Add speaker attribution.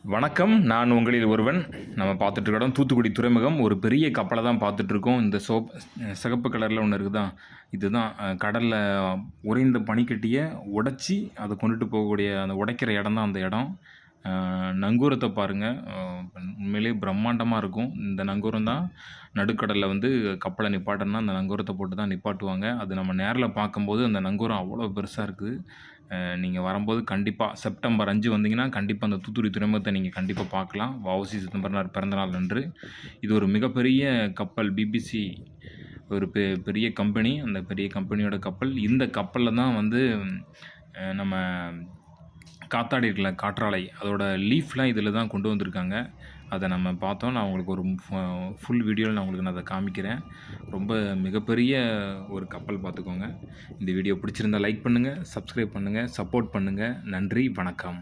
Speaker 1: வணக்கம். நான் உங்களில் ஒருவன். நம்ம பார்த்துட்ருக்க தூத்துக்குடி துறைமுகம். ஒரு பெரிய கப்பலை தான் பார்த்துட்ருக்கோம். இந்த சிகப்பு கலரில் ஒன்று இருக்குதா, இதுதான் கடலில் உறைந்த பனிக்கட்டியை உடைச்சி அதை கொண்டுட்டு போகக்கூடிய அந்த உடைக்கிற இடம் தான் அந்த இடம். நங்கூரத்தை பாருங்கள், உண்மையிலே பிரம்மாண்டமாக இருக்கும். இந்த நங்கூரம் தான் நடுக்கடலில் வந்து கப்பலை நிப்பாட்டணும்னா அந்த நங்கூரத்தை போட்டு தான் நிப்பாட்டுவாங்க. அது நம்ம நேரில் பார்க்கும்போது அந்த நங்கூரம் அவ்வளோ பெருசாக இருக்குது. நீங்கள் வரும்போது கண்டிப்பாக செப்டம்பர் 5 வந்தீங்கன்னா கண்டிப்பாக அந்த தூத்துக்குடி துறைமுகத்தை நீங்கள் கண்டிப்பாக பார்க்கலாம். வ.உ.சி. சிதம்பரனார் பிறந்தநாள் அன்று. இது ஒரு மிகப்பெரிய கப்பல். பிபிசி ஒரு பெரிய கம்பெனி. அந்த பெரிய கம்பெனியோட கப்பல். இந்த கப்பலில் தான் வந்து நம்ம காத்தாடி இருக்குல்ல, காற்றாலை, அதோட லீஃப்லாம் இதில் தான் கொண்டு வந்திருக்காங்க. அதை நம்ம பார்த்தோம். நான் உங்களுக்கு ஒரு ஃபுல் வீடியோவில் நான் உங்களுக்கு அதை காமிக்கிறேன். ரொம்ப மிகப்பெரிய ஒரு கப்பல் பார்த்துக்கோங்க. இந்த வீடியோ பிடிச்சிருந்தால் லைக் பண்ணுங்கள், சப்ஸ்கிரைப் பண்ணுங்கள், சப்போர்ட் பண்ணுங்கள். நன்றி, வணக்கம்.